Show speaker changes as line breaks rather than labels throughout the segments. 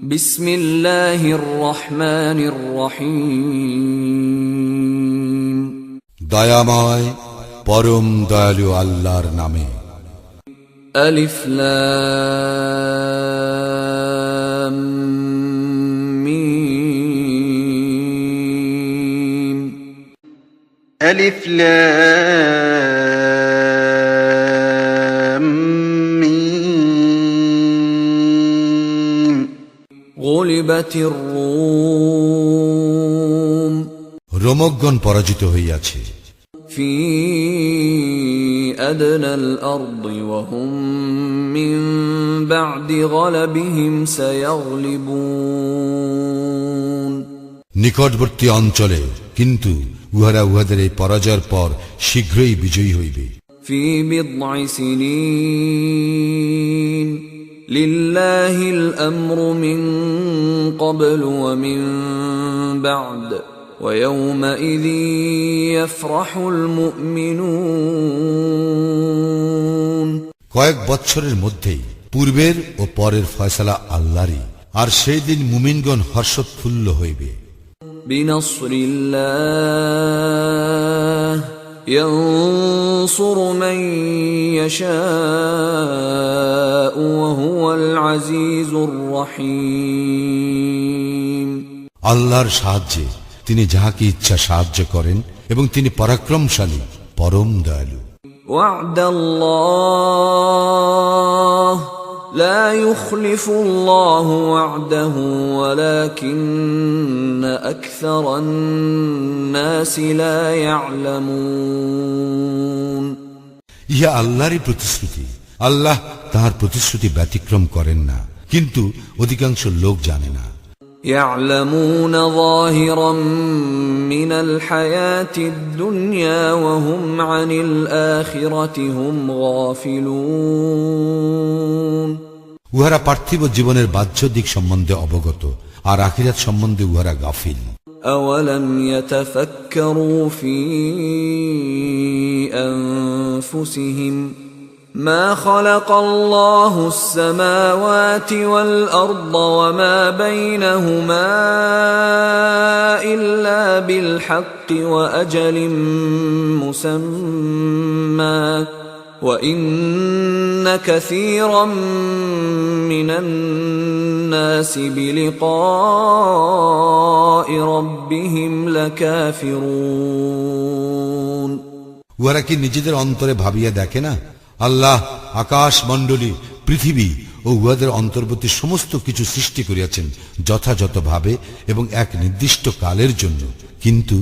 বিসমিল্লাহির রহমানির রহিম।
দয়াময় পরম দয়ালু আল্লাহর নামে।
আলিফ লাম মিম।
আলিফ লাম মিম।
গুলিবাতির রুম।
রোমকগণ পরাজিত হইয়াছে।
ফি আদনাল আরদি ওয়া হুম মিন বা'দি গালাবিহিম সায়াগলিবুন।
নিকটবর্তী অঞ্চলে, কিন্তু উহারা উহাদের এই পরাজয়ের পর শীঘ্রই বিজয়ী হইবে।
ফি বিদ'i সিনিন লিল্লাহিল আমরু মিন ক্বাবলু ওয়া মিন বা'দ ওয়া ইয়াওমাইযিন ইয়াফরাহুল মুমিনুন।
কয়েক বৎসরের মধ্যেই পূর্বের ও পরের ফয়সালা আল্লাহরই, আর সেই দিন মুমিনগণ হর্ষোৎফুল্ল হইবে।
বিনাসরিল্লাহ ইয়ানসুরু মান ইয়াশাউ ওয়া হুয়াল আজিজুর রহিম।
আল্লাহর সাহায্যে তিনি যাহাকে ইচ্ছা সাহায্য করেন, এবং তিনি পরাক্রমশালী, পরম দয়ালু।
ওয়া'দাল্লাহ লা ইউখলিফুল্লাহু ওয়া'দাহু ওয়ালাকিন্না আকসারান নাসি লা ইয়া'লামুন।
ইহা আল্লাহরই প্রতিশ্রুতি। আল্লাহ তাহার প্রতিশ্রুতি ব্যতিক্রম করেন না, কিন্তু অধিকাংশ লোক জানে না।
يعلمون ظاهرا من الحياة الدنيا وهم عن الآخرة هم غافلون।
উহারা পার্থিব জীবনের বাহ্য দিক সম্বন্ধে অবগত, আর আখিরাত সম্বন্ধে উহারা গাফিল।
أولم يتفكروا في أنفسهم ما خلق الله السماوات والأرض وما بينهما إلا بالحق وأجل مسمى وإن كثيرا من الناس بلقاء ربهم لكافرون।
উহারা কি নিজেদের অন্তরে ভাবিয়া দেখে না, আল্লাহ আকাশ মণ্ডলী, পৃথিবী ও উহাদের অন্তর্বর্তী সমস্ত কিছু সৃষ্টি করিয়াছেন যথাযথভাবে এবং এক নির্দিষ্ট কালের জন্য, কিন্তু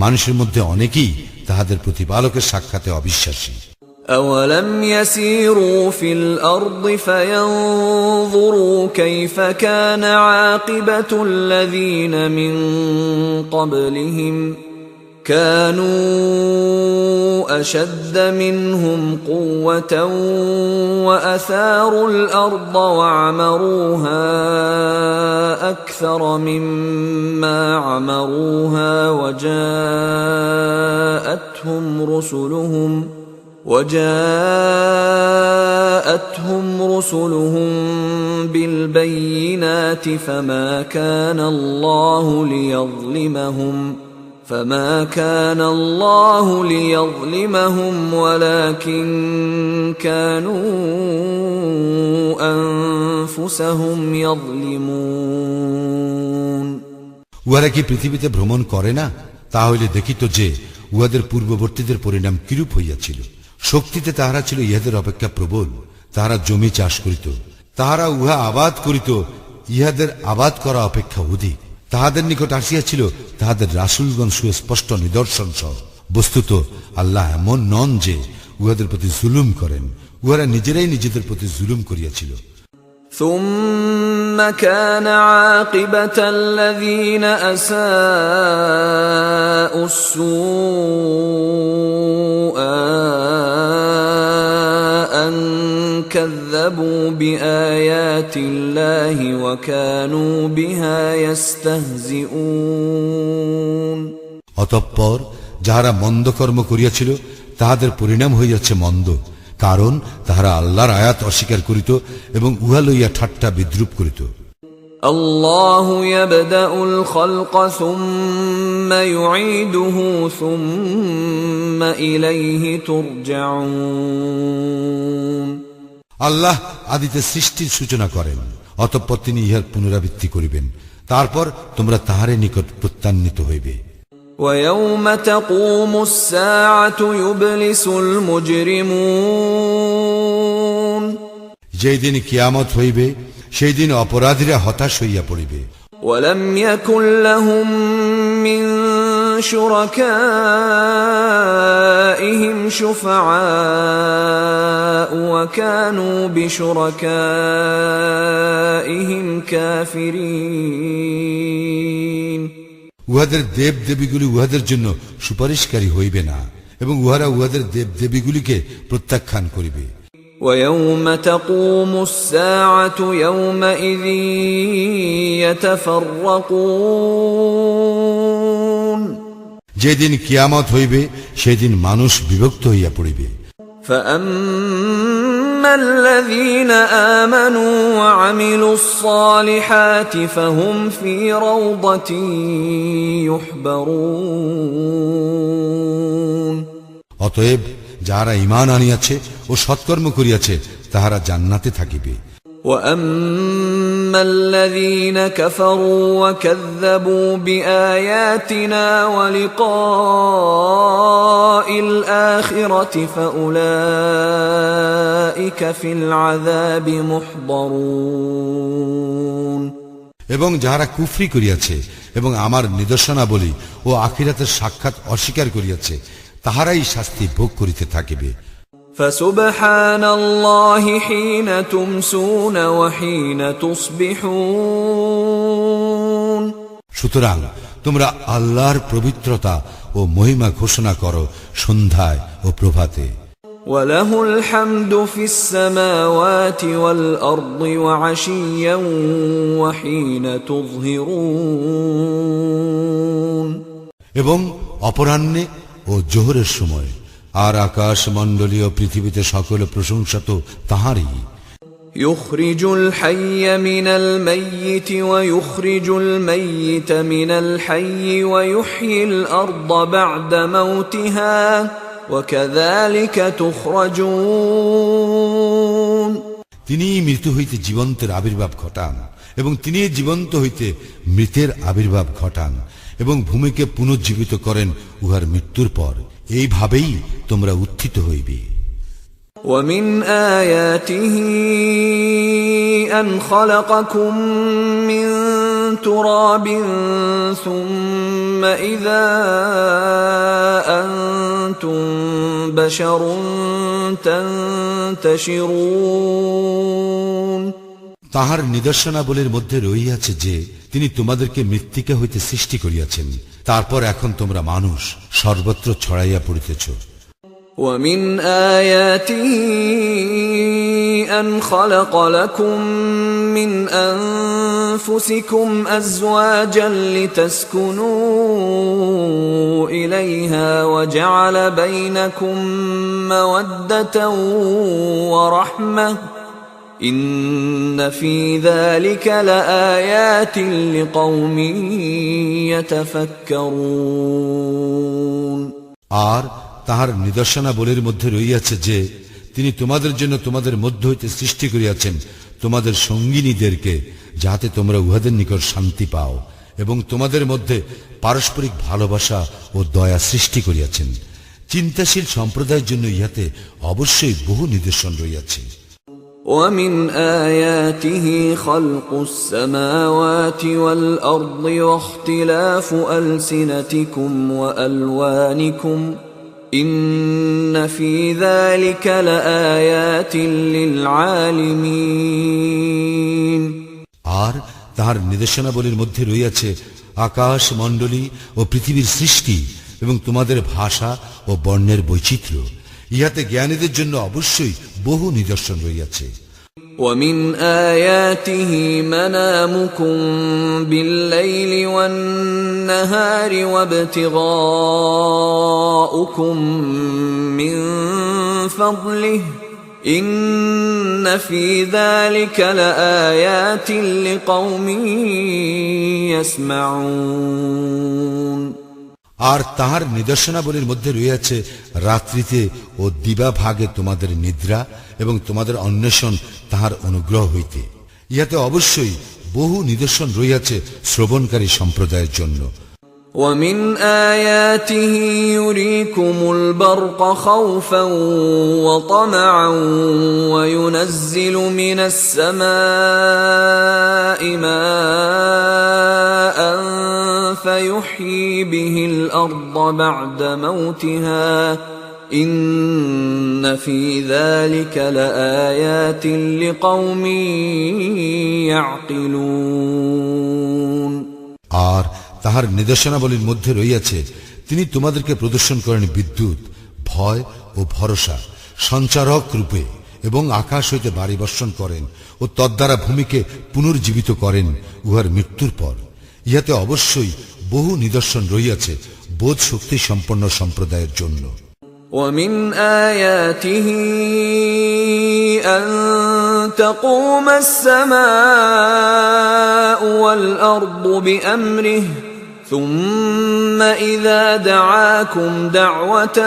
মানুষের মধ্যে অনেকেই তাহাদের প্রতিপালকের সাক্ষাতে অবিশ্বাসী।
أولم يسيروا في الأرض فينظروا كيف كان عاقبة الذين من قبلهم كانوا أشد منهم قوة وأثاروا الأرض وعمروها أكثر مما عمروها وجاءتهم رسلهم بالبينات فما كان الله ليظلمهم ولكن كانوا أنفسهم يظلمون।
উহারা কি পৃথিবীতে ভ্রমণ করে না? তাহলে দেখিত যে উহাদের পূর্ববর্তীদের পরিণাম কিরূপ হইয়াছিল। শক্তিতে তাহারা ছিল ইহাদের অপেক্ষা প্রবল। তাহারা জমি চাষ করিত, তাহারা উহা আবাদ করিত ইহাদের আবাদ করা অপেক্ষা অধিক। তাহাদের নিকট আসিয়াছিল তাহাদের রাসূলগণ সুস্পষ্ট নিদর্শন সহ। বস্তুত আল্লাহ এমন নন যে উহাদের প্রতি জুলুম করেন, উহারা নিজেরাই নিজেদের প্রতি জুলুম করিয়াছিল।
ثم كان عاقبة الذين أساءوا السوء أن كذبوا بآيات الله وكانوا بها يستهزئون।
অতঃপর যাহারা মন্দ কর্ম করিয়াছিল তাহাদের পরিণাম হইয়াছে মন্দ, কারণ তাহারা আল্লাহর আয়াত অস্বীকার করিত এবং উহা লইয়া ঠাট্টা বিদ্রুপ করিত।
الله يبدأ الخلق ثم يعيده ثم إليه ترجعون
আল্লাহ আদিতে সৃষ্টির সূচনা করেন, অতঃপর তিনি ইহার পুনরাবৃত্তি করিবেন, তারপর তোমরা তাহারই নিকট প্রত্যান্বিত হইবে।
ويوم تقوم الساعة يبلس المجرمون
যেই দিন কিয়ামত হইবে সেই দিন অপরাধীরা হতাশ হইয়া পড়িবে।
ولم يكن لهم من شركائهم شفعاء وكانوا بشركائهم كافرين
উহাদের দেব দেবীগুলি উহাদের জন্য সুপারিশকারী হইবে না এবং উহারা উহাদের দেব দেবীগুলিকে প্রত্যাখ্যান করিবে।
ويوم تقوم الساعة يومئذ يتفرقون
যেদিন কিয়ামত হইবে সেদিন মানুষ বিভক্ত হইয়া পড়িবে।
فأما الذين آمنوا وعملوا الصالحات فهم في روضة يحبرون
অতএব যাহারা ঈমান আনিয়াছে ও সৎকর্ম করিয়াছে তাহারা জান্নাতে থাকিবে।
وأما الذين كفروا وكذبوا بآياتنا ولقاء الآخرة فأولئك في العذاب محضرون
এবং যাহারা কুফরি করিয়াছে এবং আমার নিদর্শনাবলী ও আখিরাতের সাক্ষাৎ অস্বীকার করিয়াছে তাহারাই শাস্তি ভোগ করিতে থাকিবে।
فسبحان الله حين تمسون وحين تصبحون
সুতরাং তোমরা আল্লাহর পবিত্রতা ও মহিমা ঘোষণা করো সন্ধ্যায় ও প্রভাতে।
وله الحمد في السماوات والأرض وعشيا وحين تظهرون
এবং অপরাহ্নে ও জোহরের সময় আর আকাশ মণ্ডলীয় পৃথিবীতে সকল প্রশংসা তো তাহারই।
يخرج الحي من الميت ويخرج الميت من الحي ويحيي الأرض بعد موتها وكذلك تخرجون
তিনি মৃত্যু হইতে জীবন্তের আবির্ভাব ঘটান এবং তিনি জীবন্ত হইতে মৃতের আবির্ভাব ঘটান এবং ভূমিকে পুনর্জীবিত করেন উহার মৃত্যুর পর, এইভাবেই তোমরা উত্থিত হইবে।
ومن آياته أن خلقكم من تراب ثم إذا أنتم بشر تنتشرون
তাহার নিদর্শনাবলীর মধ্যে রহিয়াছে যে তিনি তোমাদেরকে মৃত্তিকা হইতে সৃষ্টি করিয়াছেন, তারপর এখন তোমরা মানুষ সর্বত্র ছড়াইয়া পড়িতেছ।
ومن آياته أن خلق لكم من أنفسكم أزواجا لتسكنوا إليها وجعل بينكم مودة ورحمة إن في ذلك لآيات لقوم يتفكرون
আর তাহার নিদর্শনাবলীর মধ্যে রহিয়াছে যে তিনি তোমাদের জন্য তোমাদের মধ্য হইতে সৃষ্টি করিয়াছেন তোমাদের সঙ্গিনীদেরকে, যাহাতে তোমরা উহাদের নিকট শান্তি পাও, এবং তোমাদের মধ্যে পারস্পরিক ভালোবাসা ও দয়া সৃষ্টি করিয়াছেন। চিন্তাশীল সম্প্রদায়ের জন্য ইহাতে অবশ্যই বহু নিদর্শন রহিয়াছে।
ومن آياته خلق السماوات والأرض واختلاف ألسنتكم وألوانكم إن في ذلك لآيات للعالمين
আর তাহার নিদর্শনাবলীর মধ্যে রহিয়াছে আকাশ মণ্ডলী ও পৃথিবীর সৃষ্টি এবং তোমাদের ভাষা ও বর্ণের বৈচিত্র্য, ইহাতে জ্ঞানীদের জন্য অবশ্যই বহু নিদর্শন রহিয়াছে।
ومن آياته منامكم بالليل والنهار وابتغاؤكم من فضله إن في ذلك لآيات لقوم يسمعون
আর তাহার নিদর্শনাবলীর মধ্যে রয়েছে রাত্রিতে ও দিবা ভাগে তোমাদের নিদ্রা এবং তোমাদের অন্বেষণ তাহার অনুগ্রহ হইতে। ইহাতে অবশ্যই বহু নিদর্শন রইয়াছে শ্রবণকারী সম্প্রদায়ের জন্য।
ومن آياته يريكم البرق خوفا وطمعا وينزل من السماء ماء فيحيي به الأرض بعد موتها إن في ذلك لآيات لقوم يعقلون
আর তাহার নিদর্শনাবলীর মধ্যে রইয়াছে তিনি তোমাদেরকে প্রদর্শন করেন বিদ্যুৎ, ভয় ও ভরসা সঞ্চারক রূপে এবং আকাশ হইতে বাড়ি বর্ষণ করেন ও তদ্বারা ভূমিকে পুনর্জীবিত করেন উহার মৃত্যুর পর। ইহাতে অবশ্যই বহু নিদর্শন রইয়াছে বোধ শক্তি সম্পন্ন সম্প্রদায়ের জন্য।
ومن آياته أن تقوم السماء والأرض بأمره ثم إذا دعاكم دعوة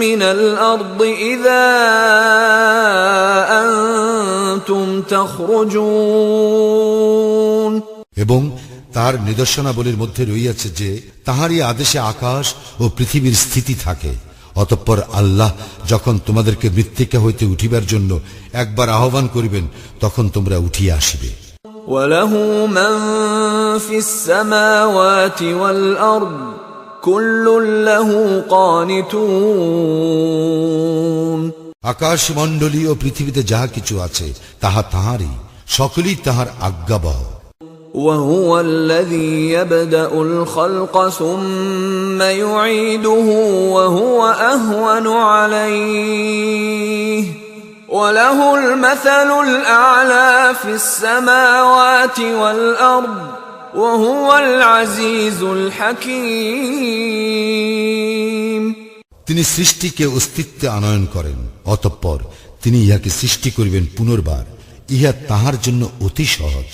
من الأرض إذا أنتم تخرجون
এবং তার নিদর্শনাবলীর মধ্যে রইয়াছে যে তাহারই আদেশে আকাশ ও পৃথিবীর স্থিতি থাকে। অতঃপর আল্লাহ যখন তোমাদেরকে মৃত্তিকা হইতে উঠিবার জন্য একবার আহ্বান করিবেন তখন তোমরা উঠিয়া আসিবে।
وله من في السماوات والأرض كل له قانتون
আকাশ মণ্ডলী ও পৃথিবীতে যাহা কিছু আছে তাহা তাহারই, সকলেই তাহার আজ্ঞাবহ।
وهو الذي يبدأ الخلق ثم يعيده وهو أهون عليه وله المثل الأعلى في السماوات والأرض وهو العزيز الحكيم
তিনি সৃষ্টিকে অস্তিত্বে আনয়ন করেন, অতঃপর তিনি ইহাকে সৃষ্টি করিবেন পুনর্বার। ইহা তাহার জন্য অতি সহজ।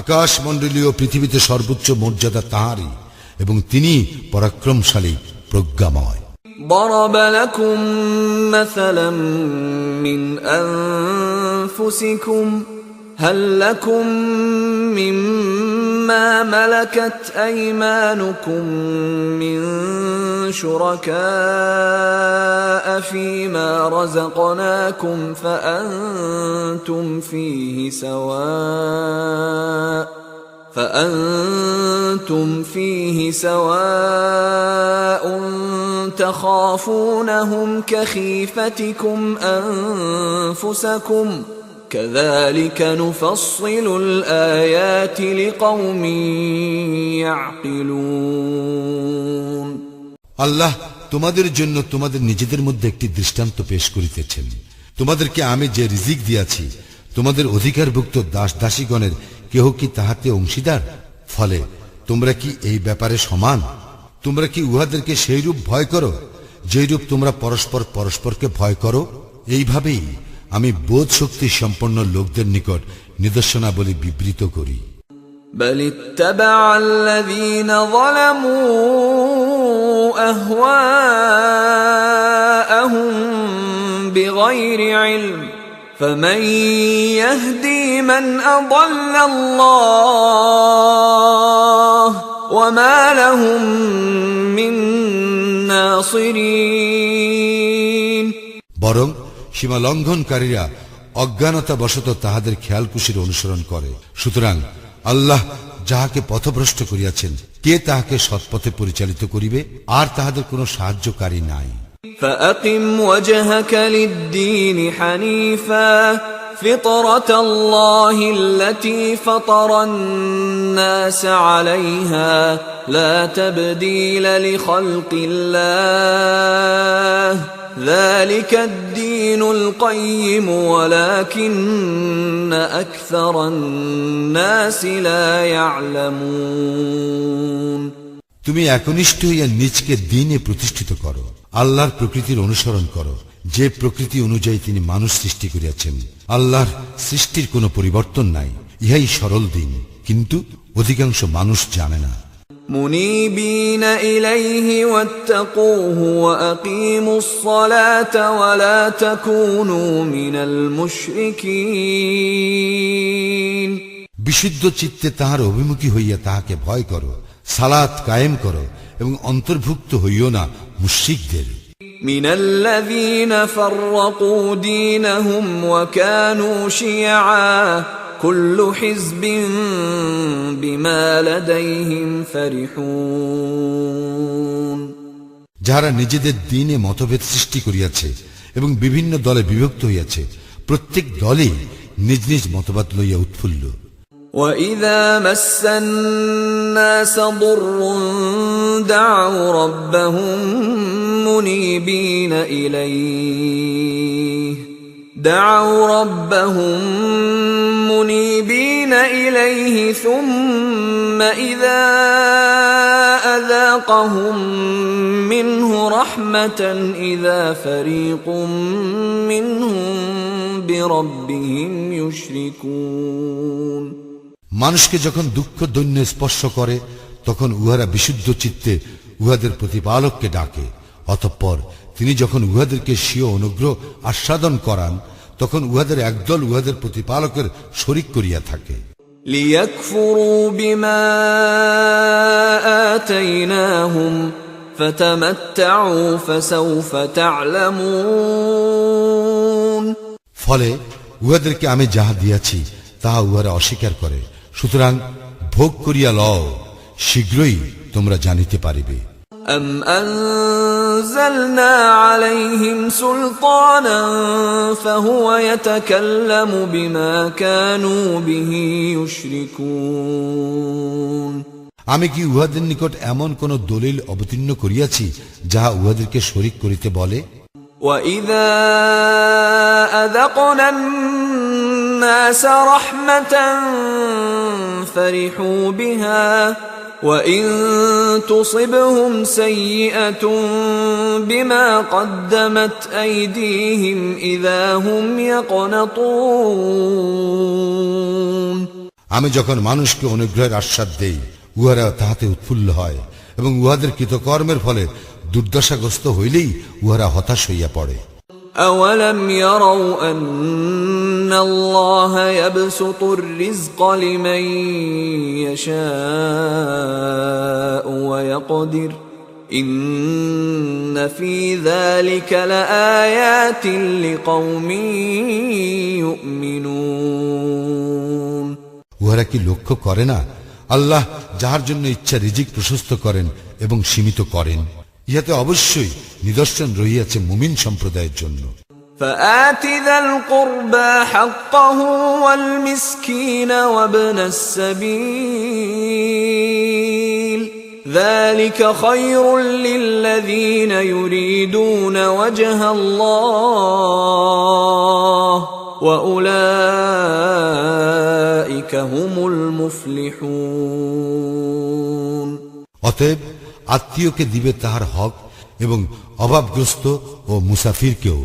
আকাশ মণ্ডলী ও পৃথিবীতে সর্বোচ্চ মর্যাদা তাহারই এবং তিনি পরাক্রমশালী প্রজ্ঞাময়।
ضرب لكم مثلا من أنفسكم هل لكم مما ملكت أيمانكم من شركاء فيما رزقناكم فأنتم فيه سواء تخافونهم كخيفتكم أنفسكم كذلك نفصل الآيات لقوم يعقلون
আল্লাহ তোমাদের জন্য তোমাদের নিজেদের মধ্যে একটি দৃষ্টান্ত পেশ করিতেছেন। তোমাদেরকে আমি যে রিজিক দিয়াছি তোমাদের অধিকারভুক্ত দাস দাসীগণের কেহ কি তাহাতে অংশীদার? ফলে তোমরা কি এই ব্যাপারে সমান? তোমরা কি উহাদেরকে সেইরূপ ভয় করো যেইরূপ তোমরা পরস্পর পরস্পরকে ভয় করো? এইভাবেই আমি বোধ শক্তি সম্পন্ন লোকদের নিকট নিদর্শনাবলী বিবৃত করি।
بل اتبع الذين ظلموا أهواءهم بغير علم فمن يهدي من أضل الله وما لهم من ناصرين
বরং সীমা লঙ্ঘনকারীরা অজ্ঞানতাবশত তাহাদের খেয়ালকুশির অনুসরণ করে। সুতরাং আল্লাহ যাহাকে পথভ্রষ্ট করিয়াছেন কে তাহাকে সৎপথে পরিচালিত করিবে? আর তাহাদের কোনো সাহায্যকারী নাই।
فأقم وجهك للدين حنيفا فطرة الله التي فطر الناس عليها لا تبديل لخلق الله ذلك الدين القيم ولكن أكثر الناس لا يعلمون
তুমি একনিষ্ঠ হইয়া নিজকে দ্বীনে প্রতিষ্ঠিত করো, আল্লাহর প্রকৃতির অনুসরণ করো, যে প্রকৃতি অনুযায়ী তিনি মানুষ সৃষ্টি করিয়াছেন। আল্লাহর সৃষ্টির কোনো পরিবর্তন নাই, ইহাই সরল দিন, কিন্তু অধিকাংশ মানুষ জানে না।
منيبين إليه واتقوه وأقيموا الصلاة ولا تكونوا من المشركين
বিশুদ্ধ চিত্তে তাহার অভিমুখী হইয়া তাহাকে ভয় করো, সালাত কায়েম করো এবং অন্তর্ভুক্ত হইও না মুশরিকদের।
من الذين فرقوا دينهم وكانوا شيعا كل حزب بما لديهم فرحون
যারা নিজেদের দ্বীনে মতভেদ সৃষ্টি করিয়াছে এবং বিভিন্ন দলে বিভক্ত হইয়াছে, প্রত্যেক দলই নিজ নিজ মতবাদ লইয়া উৎফুল্ল।
وَإِذَا مَسَّ النَّاسَ ضُرٌّ دَعَوْا رَبَّهُم مُنِيبِينَ إِلَيْهِ ثُمَّ إِذَا أَذَاقَهُم مِّنْهُ رَحْمَةً إِذَا فَرِيقٌ مِّنْهُم بِرَبِّهِمْ يُشْرِكُونَ
মানুষকে যখন দুঃখ দৈন্য স্পর্শ করে, তখন উহারা বিশুদ্ধ চিত্তে উহাদের প্রতিপালককে ডাকে। অতঃপর তিনি যখন উহাদেরকে স্বীয় অনুগ্রহ আস্বাদন করান, তখন উহাদের একদল উহাদের প্রতিপালকের শরীক করিয়া থাকে।
লিয়াকফুরু বিমা আতাইনাহুম ফাতামাত্তাউ ফাসাউফা তা'লামুন।
ফলে উহাদেরকে আমি যাহা দিয়াছি তাহা উহারা অস্বীকার করে, সুতরাং ভোগ করিয়া লও, শীঘ্রই তোমরা জানিতে পারিবে।
أم أنزلنا عليهم سلطانا فهو يتكلم بما كانوا به يشركون
আমি কি উহাদের নিকট এমন কোন দলিল অবতীর্ণ করিয়াছি যাহা উহাদেরকে শরীক করিতে বলে?
وَإِذَا أَذَقْنَا النَّاسَ رَحْمَةً فَرِحُوا بِهَا وَإِن تُصِبْهُمْ سَيِّئَةٌ بِمَا قَدَّمَتْ أَيْدِيهِمْ إِذَا هُمْ يَقْنَطُونَ
আমি যখন মানুষকে অনুগ্রহের আশ্বাদ দেই, উহারা তাহাতে উৎফুল্ল হয়, এবং উহাদের কৃতকর্মের ফলে দুর্দশাগ্রস্ত হইলেই উহারা হতাশ হইয়া পড়ে।
أَوَلَمْ يَرَوْا أَنَّ اللَّهَ يَبْسُطُ الرِّزْقَ لِمَن يَشَاءُ وَيَقْدِرُ إِنَّ فِي ذَلِكَ لَآيَاتٍ لِقَوْمٍ يُؤْمِنُونَ
উহারা কি লক্ষ্য করে না, আল্লাহ যাহার জন্য ইচ্ছা রিজিক প্রশস্ত করেন এবং সীমিত করেন? ইহাতে অবশ্যই নিদর্শন রহিয়াছে মুমিন সম্প্রদায়ের জন্য।
فآت ذا القربى حقه والمسكين وابن السبيل ذلك خير للذين يريدون وجه الله وأولئك هم المفلحون
অতএব আত্মীয়কে দিবে তাহার হক এবং অভাবগ্রস্ত ও মুসাফিরকেও।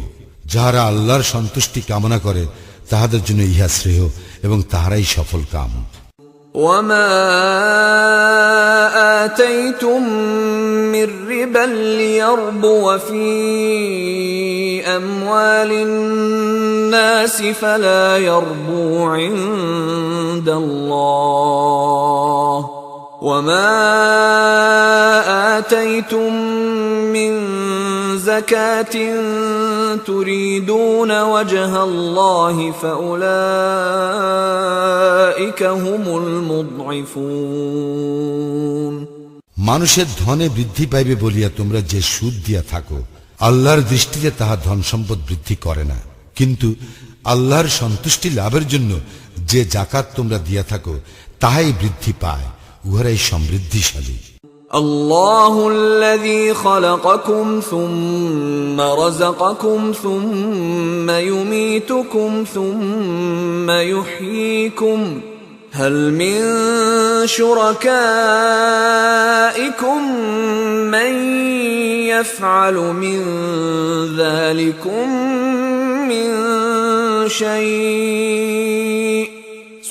যাহারা আল্লাহর সন্তুষ্টি কামনা করে তাহাদের জন্য ইহা শ্রেয় এবং তাহারাই সফল কাম।
وما آتيتم من ربا ليربو في أموال الناس فلا يربو عند الله وما آتيتم من زكاة تريدون وجه الله فأولئك هم المضعفون
মানুষের ধনে বৃদ্ধি পাইবে বলিয়া তোমরা যে সুদ দিয়া থাকো, আল্লাহর দৃষ্টিতে তাহা ধন সম্পদ বৃদ্ধি করে না, কিন্তু আল্লাহর সন্তুষ্টি লাভের জন্য যে জাকাত তোমরা দিয়া থাকো তাহাই বৃদ্ধি পায়, উহারাই সমৃদ্ধিশালী।
الله الذي خلقكم ثم رزقكم ثم يميتكم ثم يحييكم هل من شركائكم من يفعل من ذلكم من شيء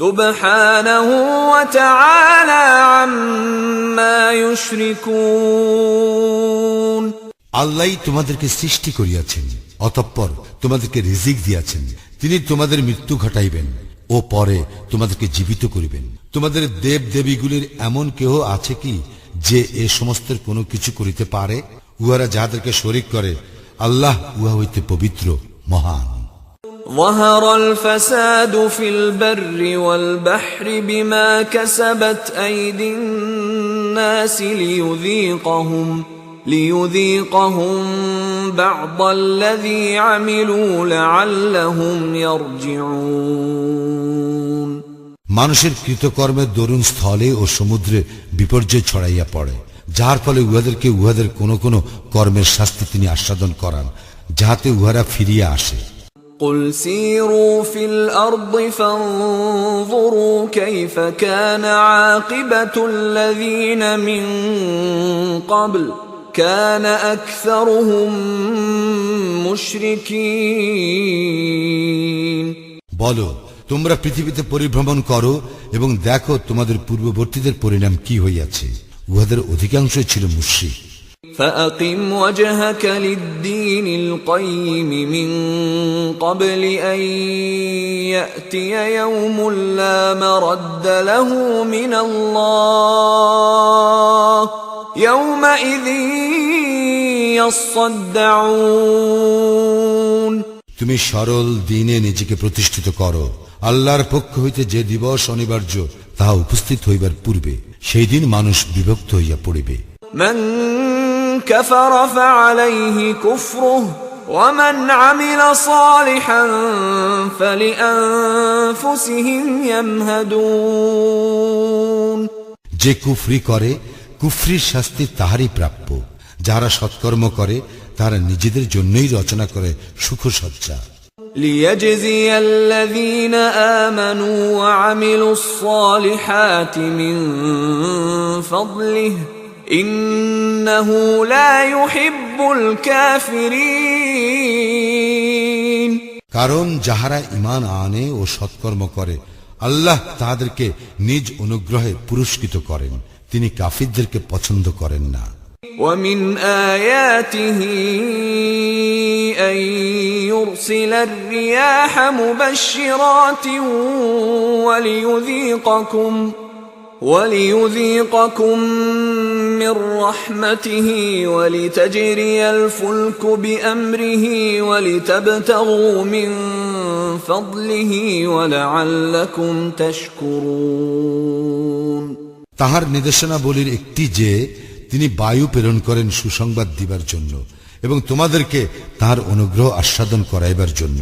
سبحانه وتعالى عما يشركون
আল্লাহই তোমাদেরকে সৃষ্টি করিয়াছেন, অতঃপর তোমাদেরকে রিজিক দিয়াছেন। তিনি তোমাদের মৃত্যু ঘটাইবেন ও পরে তোমাদেরকে জীবিত করিবেন। তোমাদের দেব দেবীগুলির এমন কেহ আছে কি যে এ সমস্তের কোনো কিছু করিতে পারে? উহারা যাহাদেরকে শরীক করে, আল্লাহ উহা হইতে পবিত্র, মহান।
ظهر الفساد في البر والبحر بما كسبت أيدي الناس ليذيقهم بعض الذي عملوا لعلهم يرجعون
মানুষের কৃতকর্মের দরুন স্থলে ও সমুদ্রে বিপর্যয় ছড়াইয়া পড়ে, যার ফলে উহাদেরকে উহাদের কোন কোন কর্মের শাস্তি তিনি আস্বাদন করান, যাহাতে উহারা ফিরিয়া আসে।
قل سيروا في الأرض فانظروا كيف كان عاقبة الذين من قبل كان أكثرهم مشركين
বলো, তোমরা পৃথিবীতে পরিভ্রমণ করো এবং দেখো তোমাদের পূর্ববর্তীদের পরিণাম কি হইয়াছে। উহাদের অধিকাংশই ছিল মুশরিক।
فأقم وجهك للدين القيم من قبل أن يأتي يوم لا مرد له من الله يومئذ يصدعون
তুমি সরল দ্বীনে নিজেকে প্রতিষ্ঠিত করো। আল্লাহর পক্ষ হইতে যে দিবস অনিবার্য তাহা উপস্থিত হইবার পূর্বে সেই দিন মানুষ বিভক্ত হইয়া পড়িবে।
من كفر فعليه كفره ومن عمل صالحا فلأنفسهم يمهدون
যে কুফরি করে, কুফরির শাস্তি তাহারই প্রাপ্য। যারা সৎকর্ম করে তারা নিজেদের জন্যই রচনা করে সুখসজ্জা।
ليجزي الذين آمنوا وعملوا الصالحات من فضله إنه لا يحب الكافرين
কারণ যাহারা ঈমান আনে ও সৎকর্ম করে, আল্লাহ তাহাদেরকে নিজ অনুগ্রহে পুরস্কৃত করেন, তিনি কাফিরদেরকে পছন্দ করেন না।
ومن آياته أن يرسل الرياح مبشرات وليذيقكم من رحمته ولتجري الفلك بأمره ولتبتغوا من فضله ولعلكم تشكرون
তাহার নির্দেশনাবলীর একটি যে তিনি বায়ু প্রেরণ করেন সুসংবাদ দিবার জন্য এবং তোমাদেরকে তাহার অনুগ্রহ আস্বাদন করাইবার জন্য,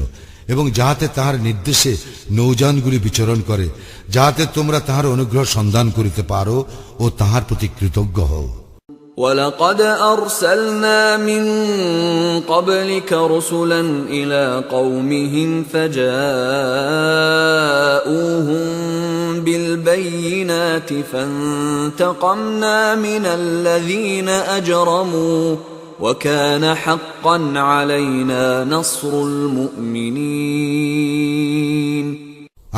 এবং যাহাতে তাহার নির্দেশে নৌযানগুলি বিচরণ করে, যাহাতে তোমরা তাহার অনুগ্রহ সন্ধান করিতে পারো ও তাহার প্রতি কৃতজ্ঞ হও।
ولقد أرسلنا من قبلك رسلا إلى قومهم فجاءوهم بالبينات فانتقمنا من الذين أجرموا وكان حقا علينا نصر المؤمنين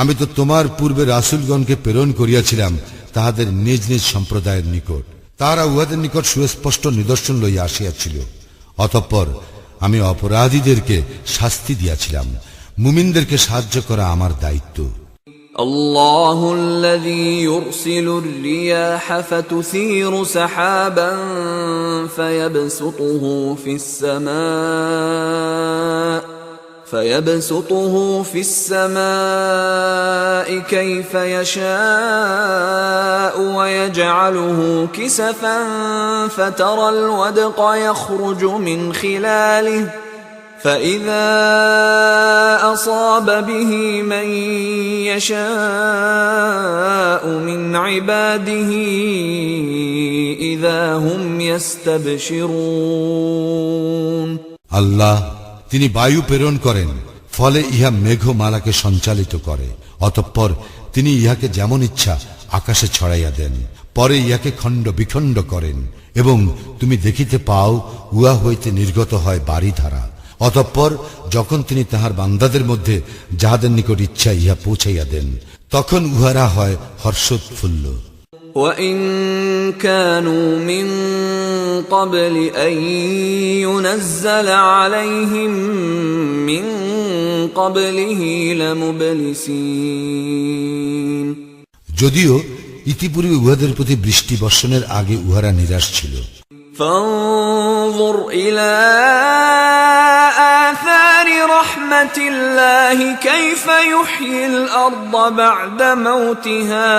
আমি তো তোমার পূর্বে রাসূলগণকে প্রেরণ করিয়াছিলাম তাহাদের নিজ নিজ সম্প্রদায়ের নিকট। তারা উহাদের নিকট সুস্পষ্ট নিদর্শন লইয়া আসিয়াছিল। অতঃপর আমি অপরাধীদেরকে শাস্তি দিয়াছিলাম। মুমিনদেরকে সাহায্য করা আমার দায়িত্ব।
الله الذي يرسل الرياح فتثير سحابا فيبسطه في السماء كيف يشاء ويجعله كسفا فترى الودق يخرج من خلاله فإذا أصاب به من يشاء من عباده إذا هم يستبشرون
আল্লাহ তিনি বায়ু প্রেরণ করেন, ফলে ইহা মেঘমালাকে সঞ্চালিত করে। অতঃপর তিনি ইহাকে যেমন ইচ্ছা আকাশে ছড়াইয়া দেন, পরে ইহাকে খণ্ড বিখণ্ড করেন, এবং তুমি দেখিতে পাও উহা হইতে নির্গত হয় বারিধারা। অতঃপর যখন তিনি তাহার বান্দাদের মধ্যে যাহাদের নিকট ইচ্ছা ইহা পৌঁছাইয়া দেন, তখন উহারা হয় হর্ষোৎফুল্ল।
وَإِن كَانُوا مِن قَبْلِ أَن يُنَزَّلَ عَلَيْهِم مِّن قَبْلِهِ لَمُبْلِسِينَ
যদিও ইতিপূর্বে উহাদের প্রতি বৃষ্টি বর্ষণের আগে উহারা নিরাশ ছিল।
فانظر إلى آثار رحمة الله كيف يحيي الأرض بعد موتها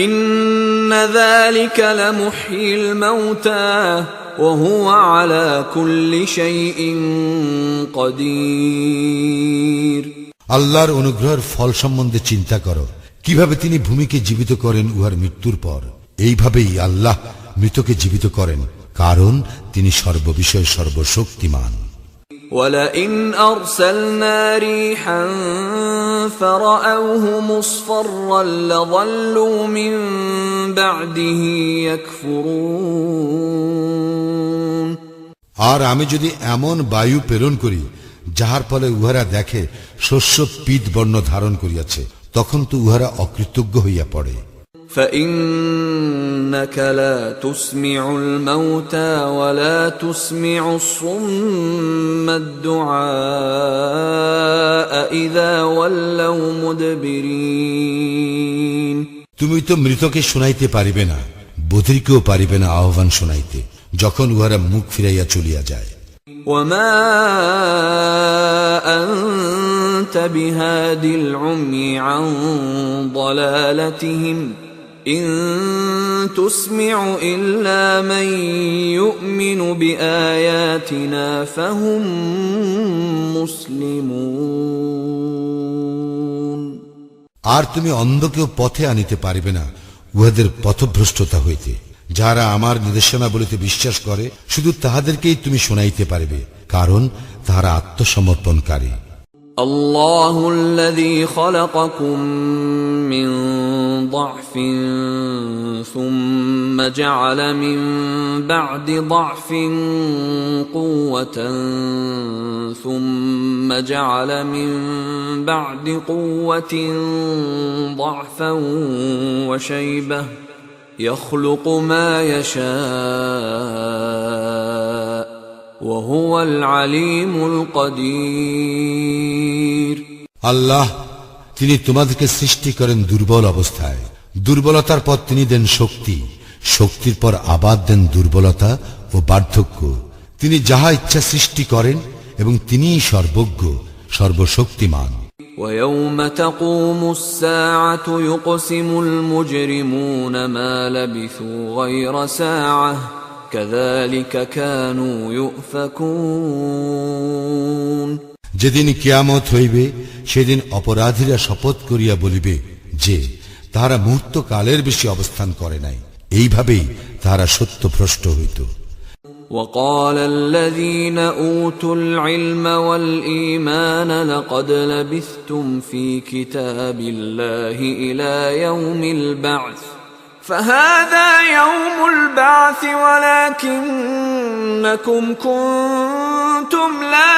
إن ذلك لمحيي الموتى وهو على كل شيء قدير।
আল্লাহর অনুগ্রহের ফল সম্বন্ধে চিন্তা করো, কিভাবে তিনি ভূমিকে জীবিত করেন উহার মৃত্যুর পর। এইভাবেই আল্লাহ মৃতকে জীবিত করেন, কারণ তিনি সর্ববিষয়ে সর্বশক্তিমান।
وَلَئِنْ أَرْسَلْنَا رِيحًا فَرَأَوْهُ مُصْفَرًّا لَظَلُّوا مِنْ بَعْدِهِ يَكْفُرُونَ।
আর আমি যদি এমন বায়ু প্রেরণ করি যাহার ফলে উহারা দেখে শস্য পীত বর্ণ ধারণ করিয়াছে, তখন তো উহারা অকৃতজ্ঞ হইয়া পড়ে।
فإنك لا تسمع الموتى ولا تسمع الصم الدعاء إذا ولوا مدبرين।
তুমি তো মৃতকে শুনাইতে পারিবে না, বধিরকেও পারিবে না আহ্বান শুনাইতে, যখন উহারা মুখ ফিরাইয়া চলিয়া যায়।
وما أنت بهاد العمي عن ضلالتهم إن تسمع إلا من يؤمن بآياتنا فهم مسلمون।
আর তুমি অন্ধকেও পথে আনিতে পারিবে না উহাদের পথভ্রষ্টতা হইতে। যারা আমার নির্দেশনা বলিতে বিশ্বাস করে, শুধু তাহাদেরকেই তুমি শোনাইতে পারিবে, কারণ তাহারা আত্মসমর্পণকারী।
الله الذي خلقكم من ضعف ثم جعل من بعد ضعف قوة ثم جعل من بعد قوة ضعفا وشيبة يخلق ما يشاء وهو العليم القدير।
আল্লাহ তিনি তোমাদেরকে সৃষ্টি করেন দুর্বল অবস্থায়, দুর্বলতার পর তিনি দেন শক্তি, শক্তির পর আবার দেন দুর্বলতা ও বার্ধক্য। তিনি যাহা ইচ্ছা সৃষ্টি করেন এবং তিনিই সর্বজ্ঞ, সর্বশক্তিমান।
ويوم تقوم الساعة يقسم المجرمون ما لبثوا غير ساعة كذلك كانوا يؤفكون।
যেদিন কিয়ামত হইবে সেদিন অপরাধীরা শপথ করিয়া বলিবে যে তাহারা মুহূর্ত কালের বেশি অবস্থান করে নাই, এইভাবেই তাহারা সত্যভ্রষ্ট হইত।
وقال الذين أوتوا العلم والإيمان لقد لبثتم في كتاب الله إلى يوم البعث فهذا يوم البعث ولكنكم كنتم لا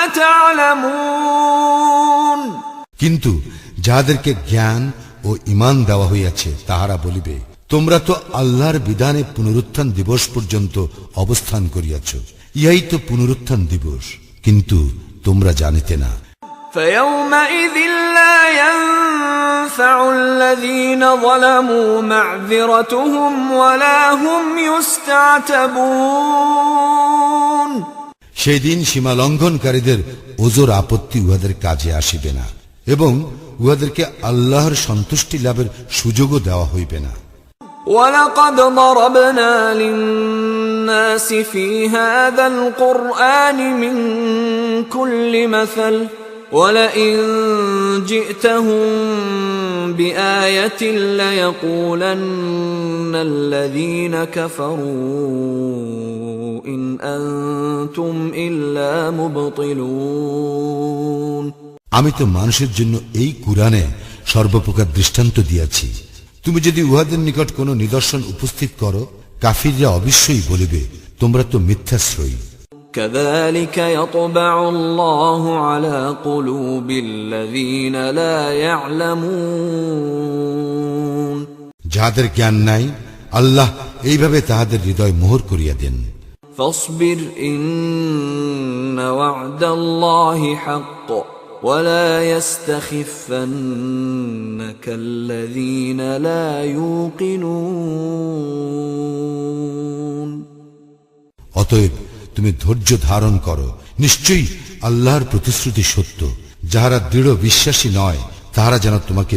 تعلمون।
কিন্তু যাহাদেরকে জ্ঞান ও ঈমান দেওয়া হইয়াছে তাহারা বলিবে, তোমরা তো আল্লাহর বিধানে পুনরুত্থান দিবস পর্যন্ত অবস্থান করিয়াছ, ইহাই তো পুনরুত্থান দিবস, কিন্তু তোমরা জানিতে না।
فيومئذ لا ينفع الذين ظلموا معذرتهم ولا هم يستعتبون।
সেদিন সীমা লঙ্ঘনকারীদের ওজর আপত্তি উহাদের কাজে আসিবে না, এবং উহাদেরকে আল্লাহর সন্তুষ্টি লাভের সুযোগও দেওয়া হইবে না।
ولقد ضربنا للناس في هذا القرآن من كل مثل ولئن جئتهم بآية ليقولن الذين كفروا إن أنتم إلا مبطلون।
আমি তো মানুষের জন্য এই কুরআনে সর্বপ্রকার দৃষ্টান্ত দিয়াছি। তুমি যদি উহাদের নিকট কোনো নিদর্শন উপস্থিত করো, কাফিররা অবশ্যই বলিবে, তোমরা তো মিথ্যাশ্রয়ী।
كذلك يطبع الله على قلوب الذين لا يعلمون
যাহাদের জ্ঞান নাই, আল্লাহ এইভাবে তাহাদের হৃদয় মোহর করিয়া দেন।
فاصبر إن وعد الله حق ولا يستخفنك الذين لا يوقنون
অতএব তুমি ধৈর্য ধারণ করো, নিশ্চয়ই আল্লাহর প্রতিশ্রুতি সত্য। যাহারা দৃঢ় বিশ্বাসী নয়, তাহারা যেন তোমাকে